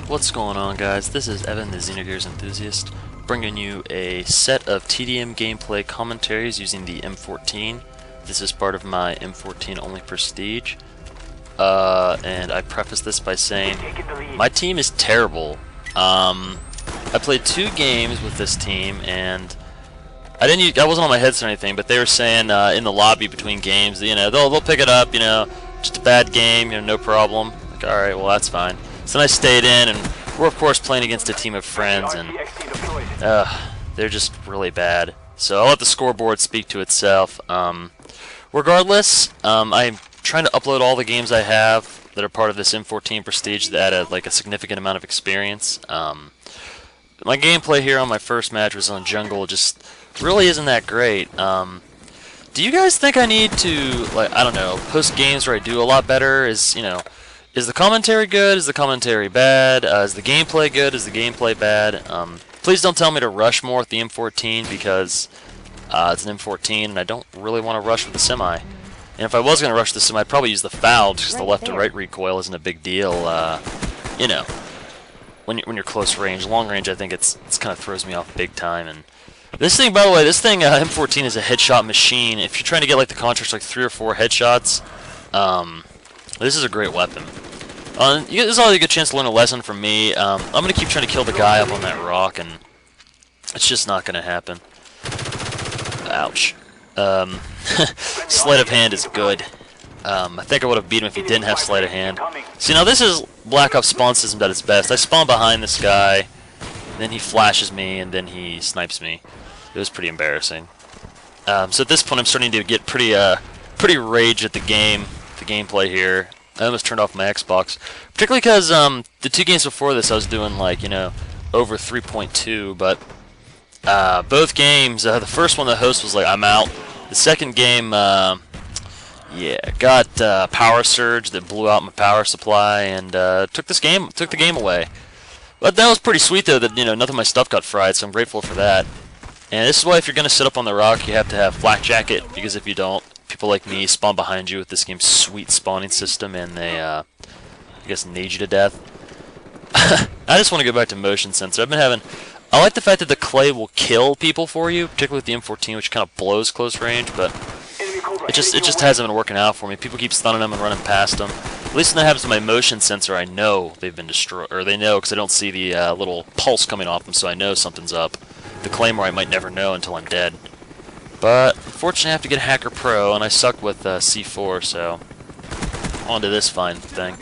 What's going on, guys? This is Evan, the Xenogears enthusiast, bringing you a set of TDM gameplay commentaries using the M14. This is part of my M14 only prestige, and I preface this by saying my team is terrible. I played 2 games with this team, and I wasn't on my headset or anything, but they were saying in the lobby between games, they'll pick it up, just a bad game, no problem. Like, all right, well that's fine. So then I stayed in, and we're of course playing against a team of friends, and they're just really bad. So I'll let the scoreboard speak to itself. Regardless, I'm trying to upload all the games I have that are part of this M14 Prestige that add a significant amount of experience. My gameplay here on my first match was on jungle, just really isn't that great. Do you guys think I need to, I don't know, post games where I do a lot better? Is the commentary good? Is the commentary bad? Is the gameplay good? Is the gameplay bad? Please don't tell me to rush more with the M14 because it's an M14 and I don't really want to rush with the semi. And if I was going to rush the semi, I'd probably use the foul because the left to right recoil isn't a big deal. When you're close range. Long range, I think it's kind of throws me off big time. And this thing, by the way, M14 is a headshot machine. If you're trying to get the Contra's 3 or 4 headshots, this is a great weapon. This is always a good chance to learn a lesson from me. I'm going to keep trying to kill the guy up on that rock, and it's just not going to happen. Ouch. Sleight of hand is good. I think I would have beat him if he didn't have sleight of hand. See, now this is Black Ops spawn system at its best. I spawn behind this guy, then he flashes me, and then he snipes me. It was pretty embarrassing. So at this point, I'm starting to get pretty rage at the gameplay here. I almost turned off my Xbox, particularly because the 2 games before this I was doing over 3.2, but both games, the first one the host was like, I'm out. The second game, got power surge that blew out my power supply and took the game away. But that was pretty sweet though that none of my stuff got fried, so I'm grateful for that. And this is why if you're gonna sit up on the rock, you have to have flak jacket, because if you don't, people like me spawn behind you with this game's sweet spawning system, and they, I guess, nade you to death. I just want to go back to motion sensor. I like the fact that the clay will kill people for you, particularly with the M14, which kind of blows close range, but it just hasn't been working out for me. People keep stunning them and running past them. At least when that happens to my motion sensor, I know they've been destroyed, or they know because I don't see the little pulse coming off them, so I know something's up. The Claymore I might never know until I'm dead. But unfortunately I have to get Hacker Pro, and I suck with C4, so on to this fine thing.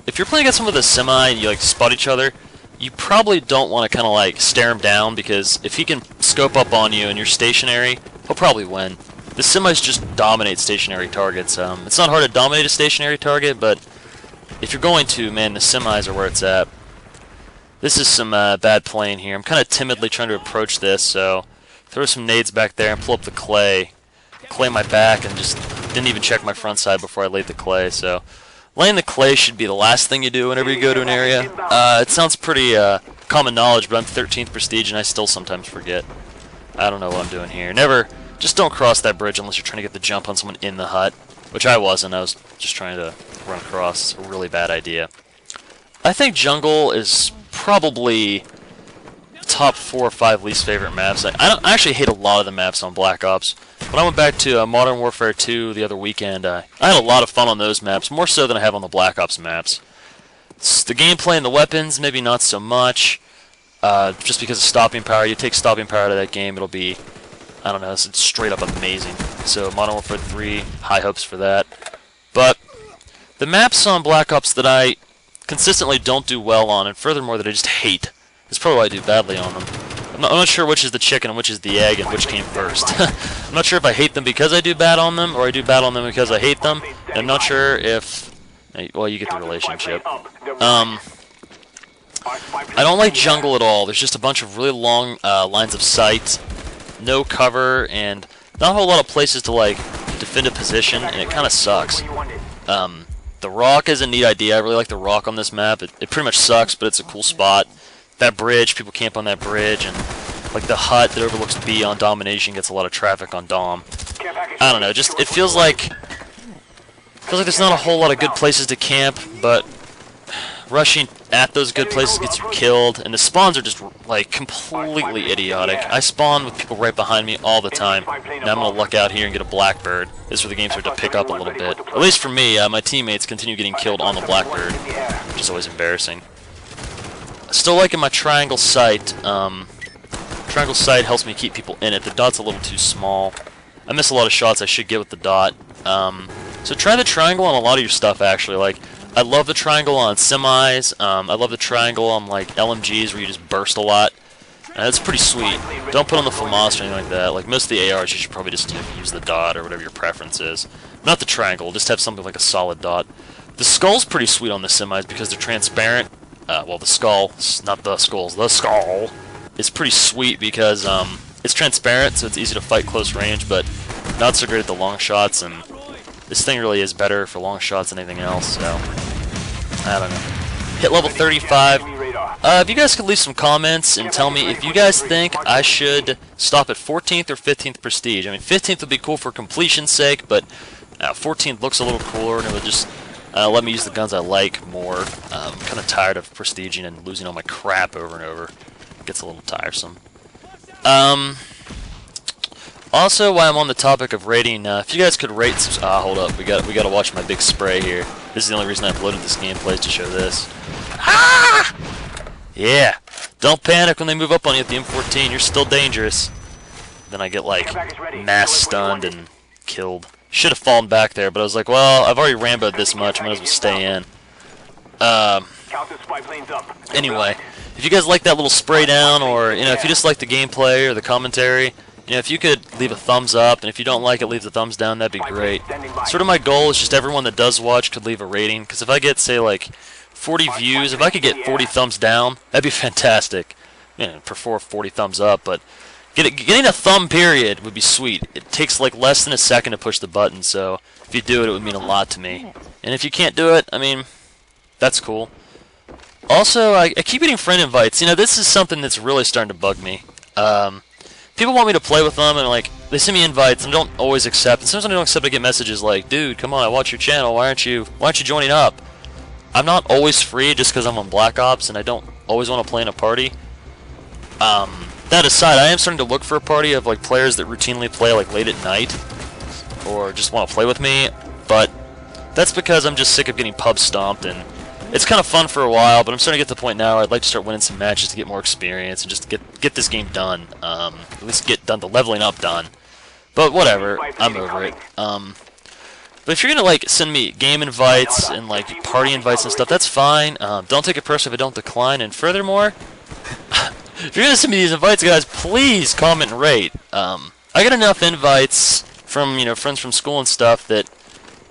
If you're playing against someone with a semi and you spot each other, you probably don't want to kind of stare him down, because if he can scope up on you and you're stationary, he'll probably win. The semis just dominate stationary targets. It's not hard to dominate a stationary target, but if you're going to, man, the semis are where it's at. This is some bad playing here. I'm kind of timidly trying to approach this, so throw some nades back there and pull up the clay my back, and just didn't even check my front side before I laid the clay. So laying the clay should be the last thing you do whenever you go to an area. It sounds pretty common knowledge, but I'm 13th prestige and I still sometimes forget. I don't know what I'm doing here. Just don't cross that bridge unless you're trying to get the jump on someone in the hut, which I wasn't. I was just trying to run across. It's a really bad idea. I think jungle is probably top 4 or 5 least favorite maps. I actually hate a lot of the maps on Black Ops. When I went back to Modern Warfare 2 the other weekend, I had a lot of fun on those maps, more so than I have on the Black Ops maps. It's the gameplay and the weapons, maybe not so much, just because of stopping power. You take stopping power out of that game, it'll be, I don't know, it's straight up amazing. So Modern Warfare 3, high hopes for that. But the maps on Black Ops that I consistently don't do well on, and furthermore that I just hate, is probably why I do badly on them. I'm not sure which is the chicken and which is the egg and which came first. I'm not sure if I hate them because I do bad on them, or I do bad on them because I hate them. And I'm not sure if... Well, you get the relationship. I don't like jungle at all. There's just a bunch of really long lines of sight, no cover, and not a whole lot of places to defend a position, and it kind of sucks. The rock is a neat idea. I really like the rock on this map. It pretty much sucks, but it's a cool spot. That bridge, people camp on that bridge, and the hut that overlooks B on Domination gets a lot of traffic on Dom. I don't know, it feels like there's not a whole lot of good places to camp, but rushing at those good places gets you killed, and the spawns are just like completely idiotic. I spawn with people right behind me all the time. Now I'm gonna luck out here and get a blackbird. This is where the game started to pick up a little bit. At least for me, my teammates continue getting killed on the blackbird, which is always embarrassing. Still liking my triangle sight. Triangle sight helps me keep people in it. The dot's a little too small. I miss a lot of shots I should get with the dot. So try the triangle on a lot of your stuff, actually. Like, I love the triangle on semis. I love the triangle on like LMGs where you just burst a lot. That's pretty sweet. Don't put on the FAMAS or anything like that. Like most of the ARs, you should probably just use the dot or whatever your preference is. Not the triangle. Just have something like a solid dot. The skull's pretty sweet on the semis because they're transparent. Well, the skull, not the skulls. The skull is pretty sweet because it's transparent, so it's easy to fight close range, but not so great at the long shots. And this thing really is better for long shots than anything else. So. I don't know. Hit level 35. If you guys could leave some comments and tell me if you guys think I should stop at 14th or 15th prestige. I mean, 15th would be cool for completion's sake, but 14th looks a little cooler, and it would just let me use the guns I like more. I'm kind of tired of prestiging and losing all my crap over and over. It gets a little tiresome. Also, while I'm on the topic of rating, if you guys could rate, hold up, we got to watch my big spray here. This is the only reason I uploaded this gameplay is to show this. Ah! Yeah, don't panic when they move up on you at the M14. You're still dangerous. Then I get like mass stunned and killed. Should have fallen back there, but I was like, well, I've already Rambo'd this much. I might as well stay in. Anyway, if you guys like that little spray down, or if you just like the gameplay or the commentary. If you could leave a thumbs up, and if you don't like it, leave the thumbs down, that'd be great. Sort of my goal is just everyone that does watch could leave a rating, because if I get, say, like, 40 views, if I could get 40 thumbs down, that'd be fantastic. Prefer 40 thumbs up, but getting a thumb period would be sweet. It takes, like, less than a second to push the button, so if you do it, it would mean a lot to me. And if you can't do it, I mean, that's cool. Also, I keep getting friend invites. This is something that's really starting to bug me. People want me to play with them, and like they send me invites, and I don't always accept. And sometimes I don't accept. I get messages like, "Dude, come on, I watch your channel. Why aren't you joining up?" I'm not always free just because I'm on Black Ops, and I don't always want to play in a party. That aside, I am starting to look for a party of like players that routinely play like late at night, or just want to play with me. But that's because I'm just sick of getting pub stomped, and it's kind of fun for a while, but I'm starting to get to the point now where I'd like to start winning some matches to get more experience and just get this game done. At least get the leveling up done. But whatever, I'm over it. But if you're gonna like send me game invites and like party invites and stuff, that's fine. Don't take it personally if I don't decline. And furthermore, if you're gonna send me these invites, guys, please comment and rate. I get enough invites from friends from school and stuff that.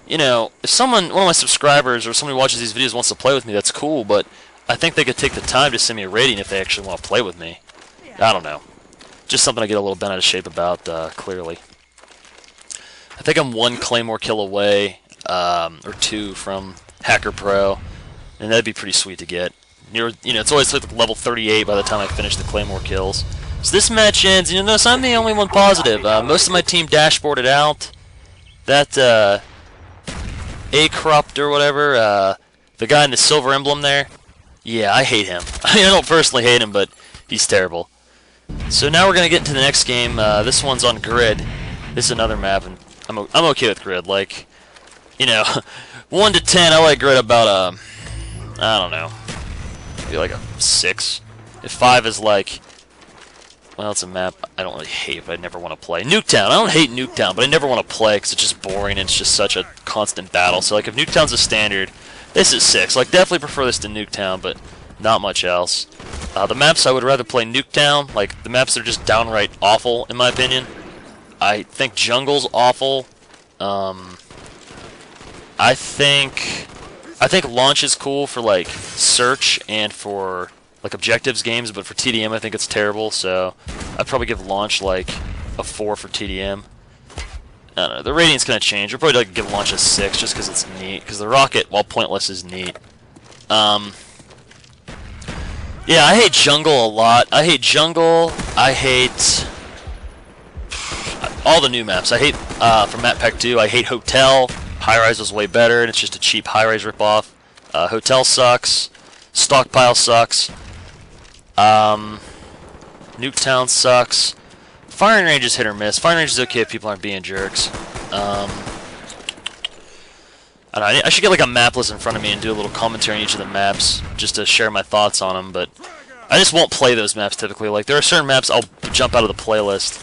If one of my subscribers or somebody watches these videos wants to play with me, that's cool, but I think they could take the time to send me a rating if they actually want to play with me. I don't know. Just something I get a little bent out of shape about, clearly. I think I'm 1 Claymore kill away, or 2 from Hacker Pro, and that'd be pretty sweet to get. It's always like level 38 by the time I finish the Claymore kills. So this match ends, notice I'm the only one positive. Most of my team dashboarded out. That, A-Corrupt or whatever, the guy in the silver emblem there, yeah, I hate him. I mean, I don't personally hate him, but he's terrible. So now we're going to get into the next game. This one's on Grid. This is another map, and I'm okay with Grid. Like, 1 to 10, I like Grid about, I don't know, maybe like a 6. If 5 is like, well, it's a map I don't really hate, but I never want to play. Nuketown. I don't hate Nuketown, but I never want to play because it's just boring and it's just such a constant battle. So, like, if Nuketown's a standard, this is 6. Like, definitely prefer this to Nuketown, but not much else. The maps I would rather play Nuketown, like, the maps that are just downright awful, in my opinion. I think Jungle's awful. I think Launch is cool for, like, search and for like objectives games, but for TDM I think it's terrible, so I'd probably give Launch like a 4 for TDM. I don't know, the rating's gonna change. I'll probably like give Launch a 6 just because it's neat, because the rocket, while pointless, is neat. Yeah, I hate Jungle a lot. I hate Jungle, I hate all the new maps. I hate, from Map Pack 2, I hate Hotel. High Rise was way better, and it's just a cheap High Rise ripoff. Hotel sucks. Stockpile sucks. Nuketown sucks. Firing range is hit or miss. Firing range is okay if people aren't being jerks. I don't know, I should get like a map list in front of me and do a little commentary on each of the maps just to share my thoughts on them, but I just won't play those maps typically. Like, there are certain maps I'll jump out of the playlist.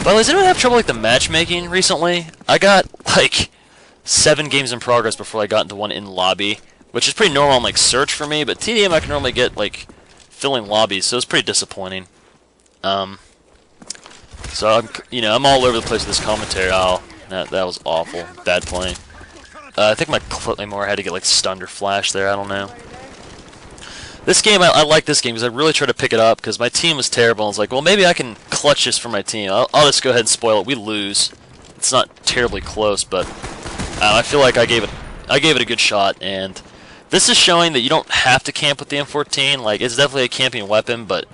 By the way, does anyone have trouble like the matchmaking recently? I got like 7 games in progress before I got into one in lobby, which is pretty normal on like search for me, but TDM I can normally get like filling lobbies, so it's pretty disappointing. So I'm all over the place with this commentary. Oh, that was awful. Bad playing. I think my Claymore had to get like stunned or flash there. I don't know. This game, I like this game because I really tried to pick it up because my team was terrible. I was like, well, maybe I can clutch this for my team. I'll just go ahead and spoil it. We lose. It's not terribly close, but I feel like I gave it a good shot. And this is showing that you don't have to camp with the M14. Like, it's definitely a camping weapon, but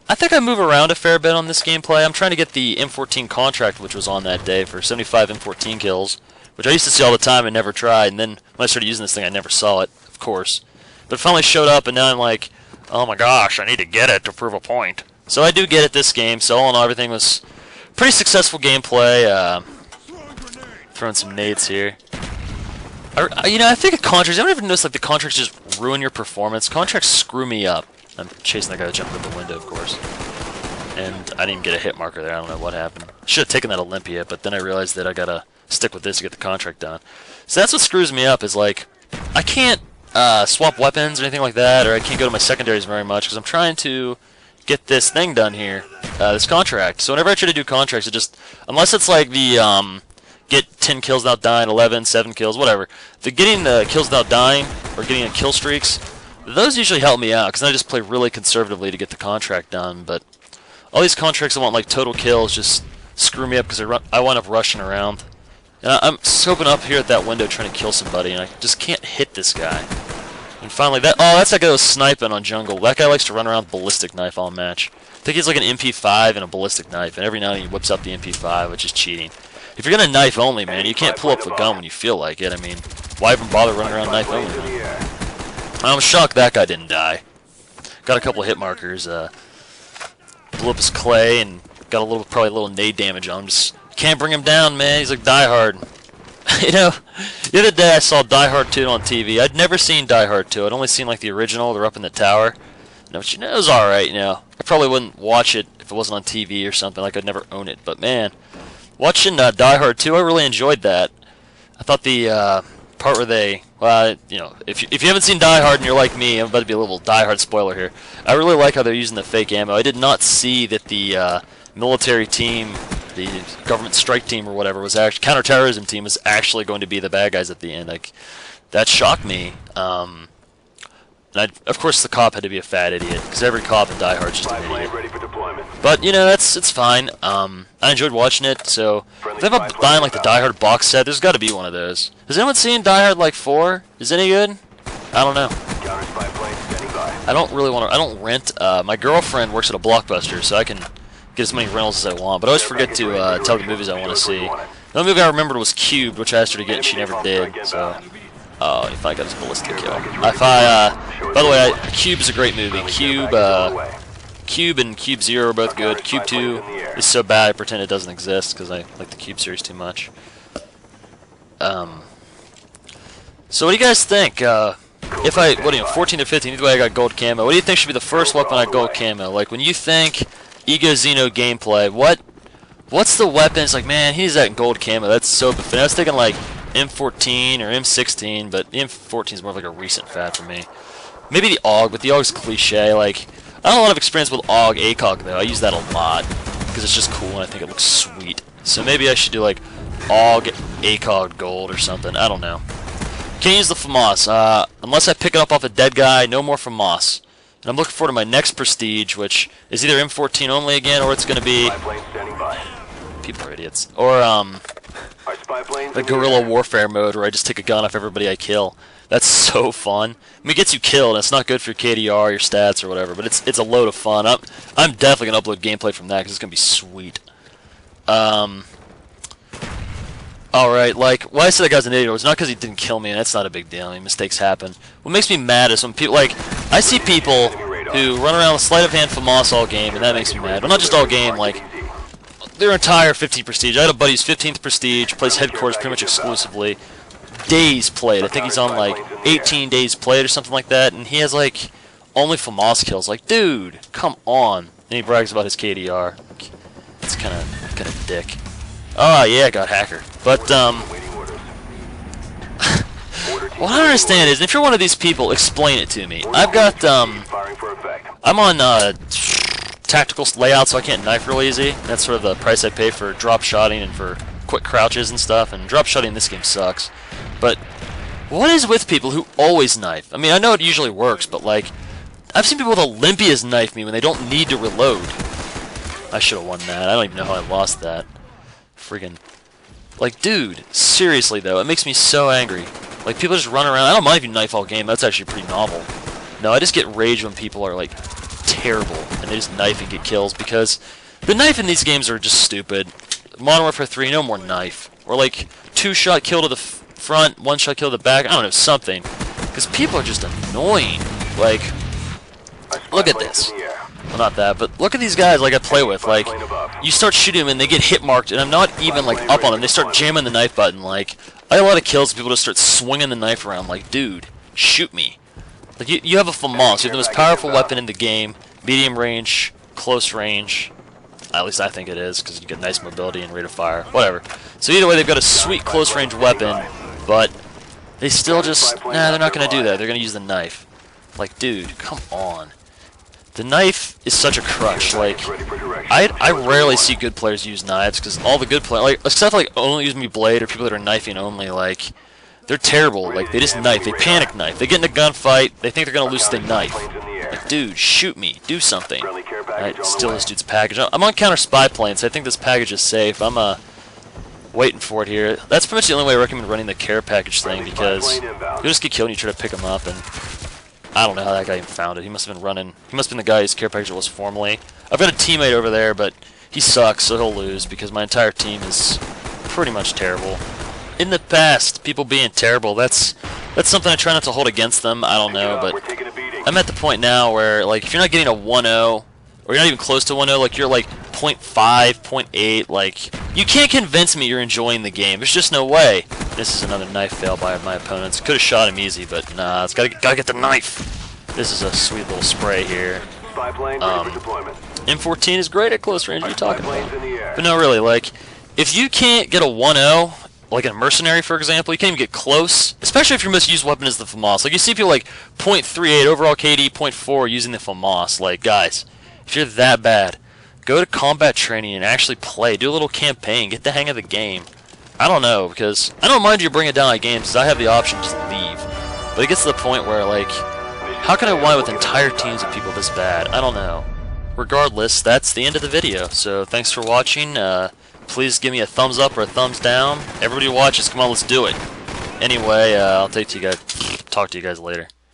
I think I move around a fair bit on this gameplay. I'm trying to get the M14 contract, which was on that day for 75 M14 kills, which I used to see all the time and never tried. And then when I started using this thing, I never saw it, of course. But it finally showed up, and now I'm like, oh my gosh, I need to get it to prove a point. So I do get it this game, so all in all, everything was pretty successful gameplay. Throwing some nades here. I think contracts, I don't even notice like the contracts just ruin your performance. Contracts screw me up. I'm chasing that guy that jumped out the window, of course. And I didn't even get a hit marker there. I don't know what happened. I should have taken that Olympia, but then I realized that I gotta stick with this to get the contract done. So that's what screws me up, is like, I can't swap weapons or anything like that, or I can't go to my secondaries very much, because I'm trying to get this thing done here, this contract. So whenever I try to do contracts, it just, unless it's like the, get 10 kills without dying, 11, 7 kills, whatever. The getting the kills without dying, or getting kill streaks, those usually help me out, because I just play really conservatively to get the contract done, but all these contracts I want like total kills just screw me up, because I wind up rushing around. And I'm scoping up here at that window trying to kill somebody, and I just can't hit this guy. And finally, that's that guy that was sniping on jungle. That guy likes to run around with ballistic knife all match. I think he's like an MP5 and a ballistic knife, and every now and then he whips up the MP5, which is cheating. If you're gonna knife only, man, you can't pull up the gun when you feel like it. I mean, why even bother running around knife only, man? I'm shocked that guy didn't die. Got a couple of hit markers, blew up his clay, and got probably a little nade damage on him. Just can't bring him down, man. He's like Die Hard. You know, the other day I saw Die Hard 2 on TV. I'd never seen Die Hard 2. I'd only seen like the original. They're up in the tower. But it was alright, you know. I probably wouldn't watch it if it wasn't on TV or something. Like, I'd never own it. But man, watching Die Hard 2, I really enjoyed that. I thought the part where they, well, you know, if you haven't seen Die Hard and you're like me, I'm about to be a little Die Hard spoiler here. I really like how they're using the fake ammo. I did not see that the military team, the government strike team or whatever, was actually counterterrorism team was actually going to be the bad guys at the end. Like, that shocked me. And of course, the cop had to be a fat idiot, because every cop in Die Hard is just an idiot. But you know, it's fine. I enjoyed watching it. So if they have buying like the Die Hard box set, there's got to be one of those. Has anyone seen Die Hard like 4? Is it any good? I don't know. I don't really want to. I don't rent. My girlfriend works at a Blockbuster, so I can get as many rentals as I want. But I always forget to tell the movies I want to see. The only movie I remembered was Cubed, which I asked her to get, and she never did. So. Oh, if I got his ballistic kill. By the way, Cube is a great movie. Cube and Cube Zero are both good. Cube 2 is so bad I pretend it doesn't exist because I like the Cube series too much. So what do you guys think? If I, 14 to 15, either way I got gold camo. What do you think should be the first weapon I gold camo? Like when you think Egoxeno gameplay, what's the weapon? It's like, man, he's that gold camo. That's so befitting. I was thinking like M14 or M16, but the M14 is more of like a recent fad for me. Maybe the AUG, but the AUG's cliche. Like, I don't have a lot of experience with AUG ACOG though. I use that a lot because it's just cool and I think it looks sweet. So maybe I should do like AUG ACOG gold or something. I don't know. Can't use the FAMAS. Unless I pick it up off a dead guy, no more FAMAS. And I'm looking forward to my next prestige, which is either M14 only again, or it's going to be... People are idiots. Or, the guerrilla warfare mode, where I just take a gun off everybody I kill. That's so fun. I mean, it gets you killed, and it's not good for your KDR, your stats, or whatever, but it's a load of fun. I'm definitely going to upload gameplay from that, because it's going to be sweet. Alright, like, why I said that guy's an idiot was not because he didn't kill me, and that's not a big deal. I mean, mistakes happen. What makes me mad is when people, like, I see people who run around with sleight of hand FAMAS all game, and that makes me mad. Well, not just all game, like, their entire 15 Prestige. I had a buddy who's 15th Prestige, plays Headquarters pretty much exclusively. Days played. I think he's on, like, 18 days played or something like that, and he has, like, only FAMAS kills. Like, dude, come on. And he brags about his KDR. It's kind of dick. Oh, yeah, I got hacker. But, what I don't understand is, if you're one of these people, explain it to me. I've got, I'm on, tactical layout, so I can't knife real easy. That's sort of the price I pay for drop shotting and for quick crouches and stuff, and drop shotting in this game sucks. But, what is with people who always knife? I mean, I know it usually works, but, like, I've seen people with Olympias knife me when they don't need to reload. I should have won that. I don't even know how I lost that. Friggin'. Like, dude, seriously, though, it makes me so angry. Like, people just run around. I don't mind if you knife all game. That's actually pretty novel. No, I just get rage when people are, like, terrible, and they just knife and get kills, because the knife in these games are just stupid. Modern Warfare 3, no more knife. Or, like, 2-shot kill to the front, 1-shot kill to the back. I don't know, something. Because people are just annoying. Like, look at this. Well, not that, but look at these guys like I play with. Like, you start shooting them and they get hit marked, and I'm not even like up on them. They start jamming the knife button. Like, I had a lot of kills. People just start swinging the knife around. Like, dude, shoot me. Like, you have a FAMAS. You have the most powerful weapon in the game. Medium range, close range. At least I think it is, because you get nice mobility and rate of fire. Whatever. So either way, they've got a sweet close range weapon, but they still just, nah, they're not going to do that. They're going to use the knife. Like, dude, come on. The knife is such a crutch. Like, I rarely see good players use knives, because all the good players, like, except like only use me blade or people that are knifing only, like, they're terrible. Like, they just knife. They panic knife. They get in a gunfight. They think they're gonna lose. They knife. Like, dude, shoot me. Do something. I steal this dude's package. I'm on counter spy plane, so I think this package is safe. I'm waiting for it here. That's pretty much the only way I recommend running the care package thing, because you'll just get killed and you try to pick him up, and I don't know how that guy even found it. He must have been running. He must have been the guy whose care package it was formerly. I've got a teammate over there, but he sucks, so he'll lose, because my entire team is pretty much terrible. In the past, people being terrible, that's something I try not to hold against them. I don't know, but I'm at the point now where, like, if you're not getting a 1-0, or you're not even close to 1-0, like, you're like 0.5, 0.8, like, you can't convince me you're enjoying the game. There's just no way. This is another knife fail by my opponents. Could have shot him easy, but nah, it's gotta get the knife. This is a sweet little spray here. M14 is great at close range. What are you talking about? But no, really, like, if you can't get a 1-0, like a mercenary, for example, you can't even get close, especially if your most used weapon is the FAMAS. Like, you see people like 0.38 overall KD, 0.4 using the FAMAS. Like, guys, if you're that bad, go to combat training and actually play. Do a little campaign. Get the hang of the game. I don't know, because I don't mind you bringing down my games, because I have the option to just leave. But it gets to the point where, like, how can I win with entire teams of people this bad? I don't know. Regardless, that's the end of the video. So thanks for watching. Please give me a thumbs up or a thumbs down. Everybody watches. Come on, let's do it. Anyway, I'll talk to you guys later.